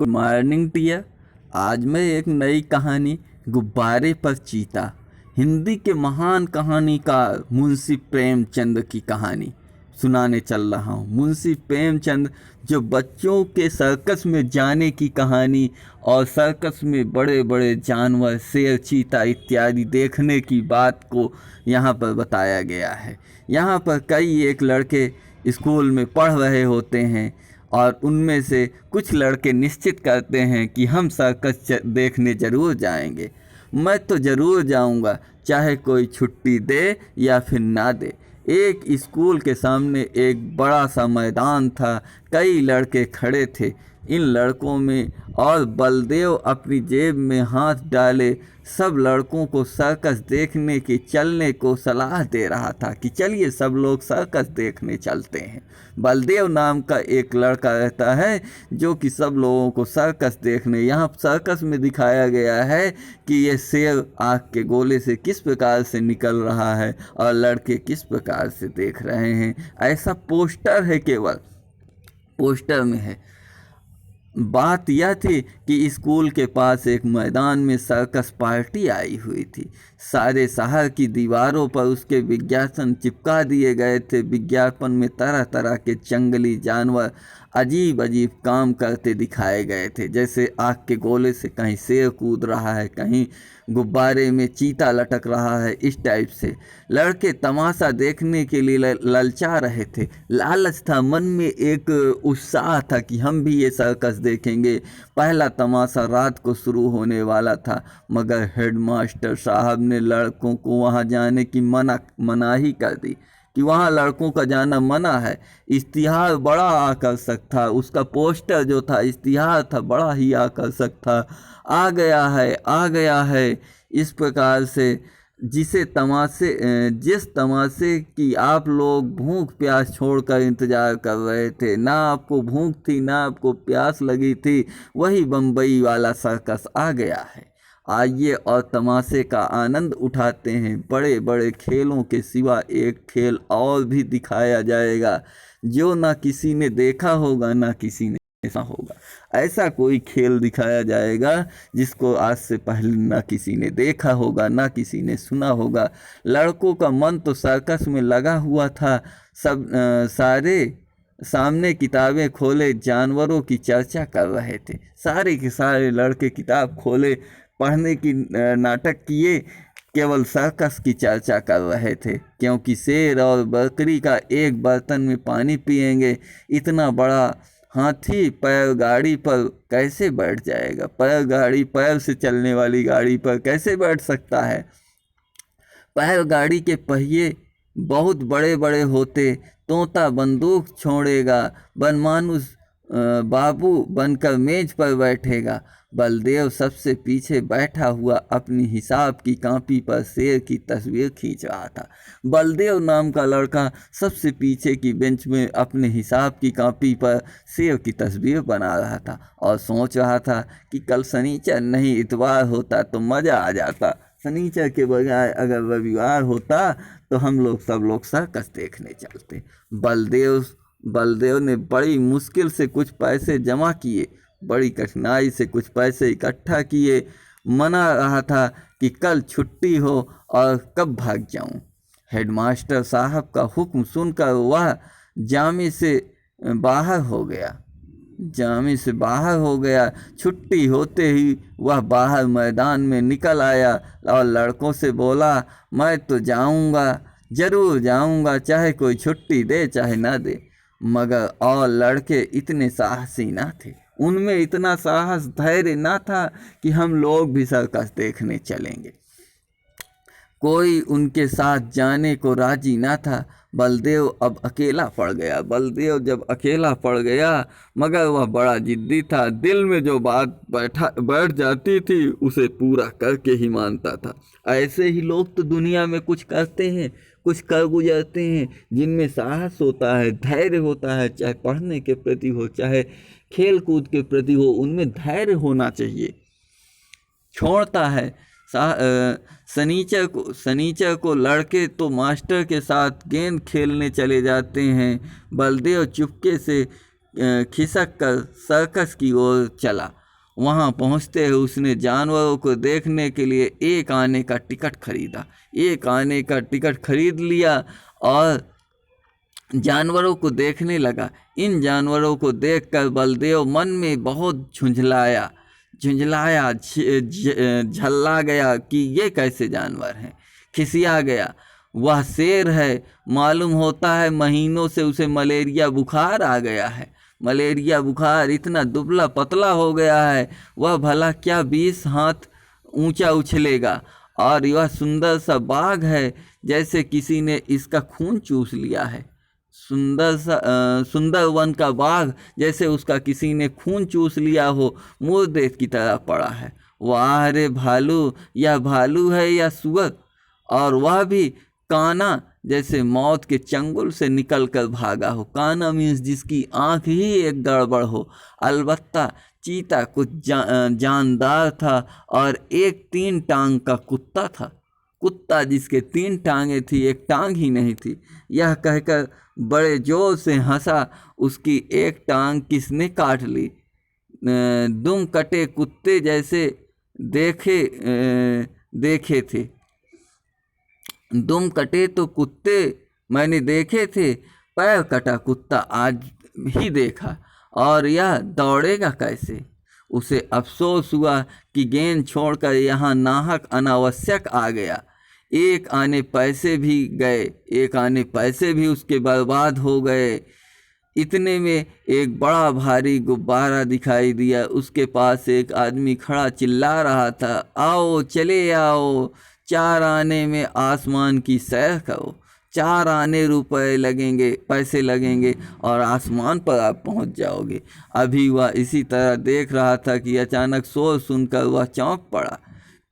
Good morning टिया। आज मैं एक नई कहानी गुब्बारे पर चीता, हिंदी के महान कहानीकार मुंशी प्रेमचंद की कहानी सुनाने चल रहा हूँ। मुंशी प्रेमचंद जो बच्चों के सर्कस में जाने की कहानी और सर्कस में बड़े बड़े जानवर शेर चीता इत्यादि देखने की बात को यहाँ पर बताया गया है। यहाँ पर कई एक लड़के स्कूल में पढ़ रहे होते हैं और उनमें से कुछ लड़के निश्चित करते हैं कि हम सर्कस देखने ज़रूर जाएंगे। मैं तो ज़रूर जाऊंगा, चाहे कोई छुट्टी दे या फिर ना दे। एक स्कूल के सामने एक बड़ा सा मैदान था, कई लड़के खड़े थे। इन लड़कों में और बलदेव अपनी जेब में हाथ डाले सब लड़कों को सर्कस देखने की चलने को सलाह दे रहा था कि चलिए सब लोग सर्कस देखने चलते हैं। बलदेव नाम का एक लड़का रहता है जो कि सब लोगों को सर्कस देखने, यहाँ सर्कस में दिखाया गया है कि ये शेर आँख के गोले से किस प्रकार से निकल रहा है और लड़के किस प्रकार से देख रहे हैं। ऐसा पोस्टर है, केवल पोस्टर में है। बात यह थी कि स्कूल के पास एक मैदान में सर्कस पार्टी आई हुई थी। सारे शहर की दीवारों पर उसके विज्ञापन चिपका दिए गए थे। विज्ञापन में तरह तरह के जंगली जानवर अजीब अजीब काम करते दिखाए गए थे, जैसे आग के गोले से कहीं शेर कूद रहा है, कहीं गुब्बारे में चीता लटक रहा है। इस टाइप से लड़के तमाशा देखने के लिए ललचा रहे थे। लालच था, मन में एक उत्साह था कि हम भी ये सर्कस देखेंगे। पहला तमाशा रात को शुरू होने वाला था, मगर हेडमास्टर साहब ने लड़कों को वहाँ जाने की मनाही कर दी कि वहाँ लड़कों का जाना मना है। इश्तिहार बड़ा आकर्षक था, उसका पोस्टर जो था इश्तिहार था, बड़ा ही आकर्षक था। आ गया है इस प्रकार से जिस तमाशे की आप लोग भूख प्यास छोड़कर इंतज़ार कर रहे थे। ना आपको भूख थी ना आपको प्यास लगी थी, वही बम्बई वाला सर्कस आ गया है। आइए और तमाशे का आनंद उठाते हैं। बड़े बड़े खेलों के सिवा एक खेल और भी दिखाया जाएगा जो ना किसी ने देखा होगा ना किसी ने ऐसा होगा। ऐसा कोई खेल दिखाया जाएगा जिसको आज से पहले ना किसी ने देखा होगा ना किसी ने सुना होगा। लड़कों का मन तो सर्कस में लगा हुआ था। सब सारे सामने किताबें खोले जानवरों की चर्चा कर रहे थे। सारे के सारे लड़के किताब खोले, पढ़ने की नाटक किए, केवल सर्कस की चर्चा कर रहे थे, क्योंकि शेर और बकरी का एक बर्तन में पानी पिएंगे। इतना बड़ा हाथी पैर गाड़ी पर कैसे बैठ जाएगा? पैर से चलने वाली गाड़ी पर कैसे बैठ सकता है? पैर गाड़ी के पहिए बहुत बड़े बड़े होते। तोता बंदूक छोड़ेगा, बनमानुस बाबू बनकर मेज पर बैठेगा। बलदेव सबसे पीछे बैठा हुआ अपनी हिसाब की कॉपी पर शेर की तस्वीर खींच रहा था। बलदेव नाम का लड़का सबसे पीछे की बेंच में अपने हिसाब की कॉपी पर शेर की तस्वीर बना रहा था और सोच रहा था कि कल शनिचर नहीं इतवार होता तो मज़ा आ जाता। शनिचर के बजाय अगर रविवार होता तो हम लोग सब लोग सर्कस देखने चलते। बलदेव ने बड़ी मुश्किल से कुछ पैसे जमा किए, बड़ी कठिनाई से कुछ पैसे इकट्ठा किए। मना रहा था कि कल छुट्टी हो और कब भाग जाऊं। हेडमास्टर साहब का हुक्म सुनकर वह जामे से बाहर हो गया। छुट्टी होते ही वह बाहर मैदान में निकल आया और लड़कों से बोला, मैं तो जाऊंगा, ज़रूर जाऊंगा, चाहे कोई छुट्टी दे चाहे ना दे। मगर और लड़के इतने साहसी ना थे, उनमें इतना साहस धैर्य ना था कि हम लोग भी सर्कस देखने चलेंगे। कोई उनके साथ जाने को राजी ना था। बलदेव अब अकेला पड़ गया। बलदेव जब अकेला पड़ गया, मगर वह बड़ा जिद्दी था। दिल में जो बात बैठ जाती थी उसे पूरा करके ही मानता था। ऐसे ही लोग तो दुनिया में कुछ करते हैं, कुछ कर गुजरते हैं, जिनमें साहस होता है, धैर्य होता है, चाहे पढ़ने के प्रति हो चाहे खेल कूद के प्रति हो, उनमें धैर्य होना चाहिए। छोड़ता है शनिचर को लड़के तो मास्टर के साथ गेंद खेलने चले जाते हैं। बलदेव चुपके से खिसक कर सर्कस की ओर चला। वहां पहुंचते ही उसने जानवरों को देखने के लिए एक आने का टिकट खरीदा। एक आने का टिकट खरीद लिया और जानवरों को देखने लगा। इन जानवरों को देखकर बलदेव मन में बहुत झुंझलाया, झल्ला गया कि ये कैसे जानवर हैं। खिसिया गया। वह शेर है, मालूम होता है महीनों से उसे मलेरिया बुखार आ गया है। मलेरिया बुखार, इतना दुबला पतला हो गया है, वह भला क्या 20 हाथ ऊंचा उछलेगा। और यह सुंदर सा बाघ है, जैसे किसी ने इसका खून चूस लिया है। सुंदर वन का बाघ जैसे उसका किसी ने खून चूस लिया हो, मुर्दे की तरह पड़ा है। वाह रे भालू, यह भालू है या सुअर? और वह भी काना, जैसे मौत के चंगुल से निकल कर भागा हो। काना मीन्स जिसकी आंख ही एक गड़बड़ हो। अलबत्ता चीता कुछ जानदार था और एक 3 टांग का कुत्ता था। कुत्ता जिसके 3 टांगें थी, एक टांग ही नहीं थी। यह कहकर बड़े जोर से हंसा, उसकी एक टांग किसने काट ली? दुम कटे कुत्ते जैसे देखे थे। दुम कटे तो कुत्ते मैंने देखे थे, पैर कटा कुत्ता आज ही देखा। और यह दौड़ेगा कैसे? उसे अफसोस हुआ कि गेंद छोड़कर यहाँ नाहक अनावश्यक आ गया। एक आने पैसे भी गए, एक आने पैसे भी उसके बर्बाद हो गए। इतने में एक बड़ा भारी गुब्बारा दिखाई दिया। उसके पास एक आदमी खड़ा चिल्ला रहा था, आओ चले आओ, 4 आने में आसमान की सैर करो। 4 आने रुपए लगेंगे, पैसे लगेंगे और आसमान पर आप पहुंच जाओगे। अभी वह इसी तरह देख रहा था कि अचानक शोर सुनकर वह चौंक पड़ा।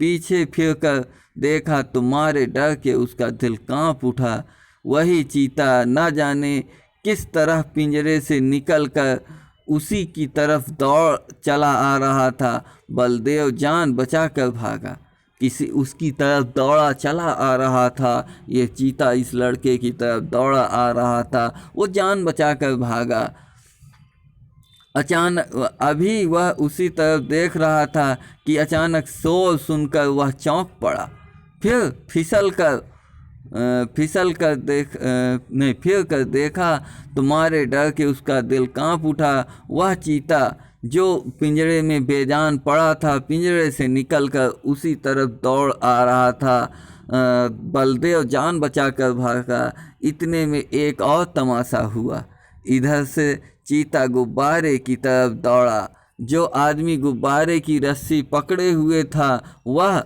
पीछे फिरकर देखा तो मारे डर के उसका दिल कांप उठा। वही चीता न जाने किस तरह पिंजरे से निकलकर उसी की तरफ दौड़ चला आ रहा था। बलदेव जान बचाकर भागा। किसी उसकी तरफ दौड़ा चला आ रहा था। ये चीता इस लड़के की तरफ दौड़ा आ रहा था। वो जान बचाकर भागा। अचानक अभी वह उसी तरफ देख रहा था कि अचानक शोर सुनकर वह चौंक पड़ा। फिर फिसल कर देखा तो मारे डर के उसका दिल कांप उठा। वह चीता जो पिंजरे में बेजान पड़ा था, पिंजरे से निकलकर उसी तरफ दौड़ आ रहा था। बलदेव जान बचाकर भागा। इतने में एक और तमाशा हुआ। इधर से चीता गुब्बारे की तरफ दौड़ा। जो आदमी गुब्बारे की रस्सी पकड़े हुए था, वह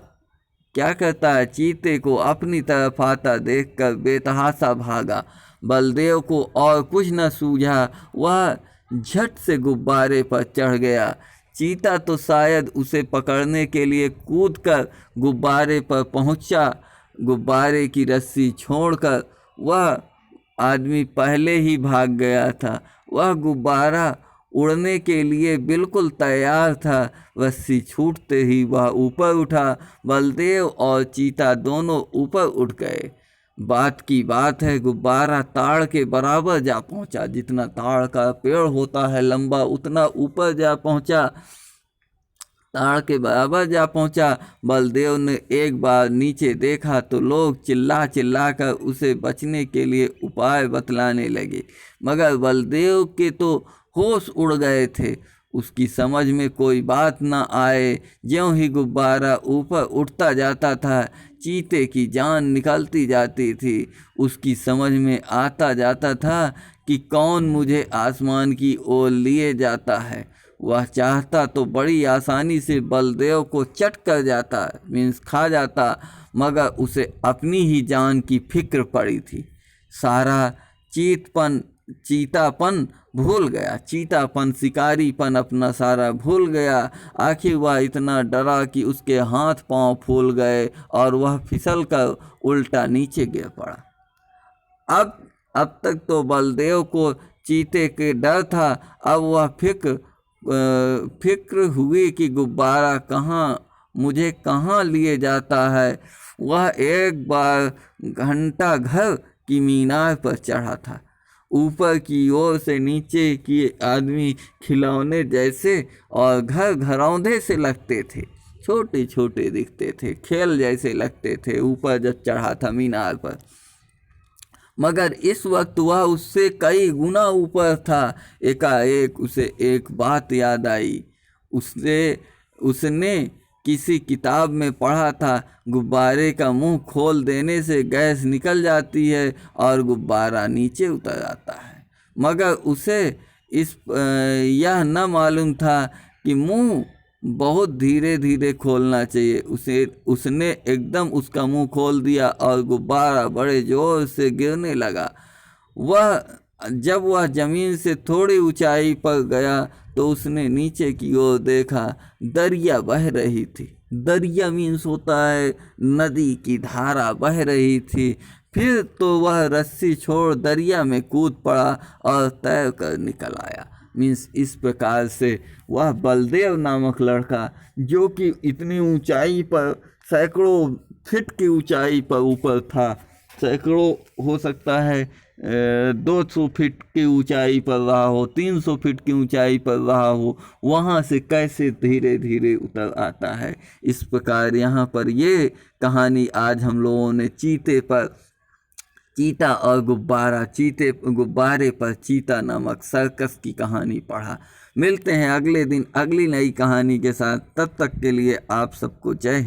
क्या करता है, चीते को अपनी तरफ आता देखकर बेतहाशा भागा। बलदेव को और कुछ न सूझा, वह झट से गुब्बारे पर चढ़ गया। चीता तो शायद उसे पकड़ने के लिए कूदकर गुब्बारे पर पहुंचा। गुब्बारे की रस्सी छोड़कर वह आदमी पहले ही भाग गया था। वह गुब्बारा उड़ने के लिए बिल्कुल तैयार था। रस्सी छूटते ही वह ऊपर उठा। बलदेव और चीता दोनों ऊपर उठ गए। बात की बात है, गुब्बारा ताड़ के बराबर जा पहुंचा। जितना ताड़ का पेड़ होता है लंबा, उतना ऊपर जा पहुंचा, ताड़ के बराबर जा पहुंचा। बलदेव ने एक बार नीचे देखा तो लोग चिल्ला चिल्ला कर उसे बचने के लिए उपाय बतलाने लगे, मगर बलदेव के तो होश उड़ गए थे। उसकी समझ में कोई बात न आए। ज्यों ही गुब्बारा ऊपर उठता जाता था, चीते की जान निकलती जाती थी। उसकी समझ में आता जाता था कि कौन मुझे आसमान की ओर लिए जाता है। वह चाहता तो बड़ी आसानी से बलदेव को चट कर जाता, मीन्स खा जाता, मगर उसे अपनी ही जान की फिक्र पड़ी थी। सारा चीतापन भूल गया। चीतापन, शिकारीपन अपना सारा भूल गया। आखिर वह इतना डरा कि उसके हाथ पांव फूल गए और वह फिसल कर उल्टा नीचे गिर पड़ा। अब तक तो बलदेव को चीते के डर था। अब वह फिक्र हुई कि गुब्बारा मुझे कहाँ लिए जाता है। वह एक बार घंटा घर की मीनार पर चढ़ा था। ऊपर की ओर से नीचे की आदमी खिलौने जैसे और घर घरौंदे से लगते थे, छोटे छोटे दिखते थे, खेल जैसे लगते थे ऊपर जब चढ़ा था मीनार पर। मगर इस वक्त वह उससे कई गुना ऊपर था। एकाएक उसे एक बात याद आई। उसने किसी किताब में पढ़ा था, गुब्बारे का मुंह खोल देने से गैस निकल जाती है और गुब्बारा नीचे उतर आता है। मगर उसे यह न मालूम था कि मुंह बहुत धीरे धीरे खोलना चाहिए। उसने एकदम उसका मुंह खोल दिया और गुब्बारा बड़े जोर से गिरने लगा। जब वह जमीन से थोड़ी ऊंचाई पर गया तो उसने नीचे की ओर देखा, दरिया बह रही थी। दरिया मीन्स होता है नदी की धारा बह रही थी। फिर तो वह रस्सी छोड़ दरिया में कूद पड़ा और तैर कर निकल आया। मीन्स इस प्रकार से वह बलदेव नामक लड़का, जो कि इतनी ऊंचाई पर सैकड़ों फीट की ऊंचाई पर ऊपर था, सैकड़ों हो सकता है 200 फीट की ऊंचाई पर रहा हो, 300 फीट की ऊंचाई पर रहा हो, वहाँ से कैसे धीरे धीरे उतर आता है। इस प्रकार यहाँ पर ये कहानी आज हम लोगों ने चीता और गुब्बारे पर चीता नामक सर्कस की कहानी पढ़ा। मिलते हैं अगले दिन अगली नई कहानी के साथ। तब तक के लिए आप सबको जय हिंद।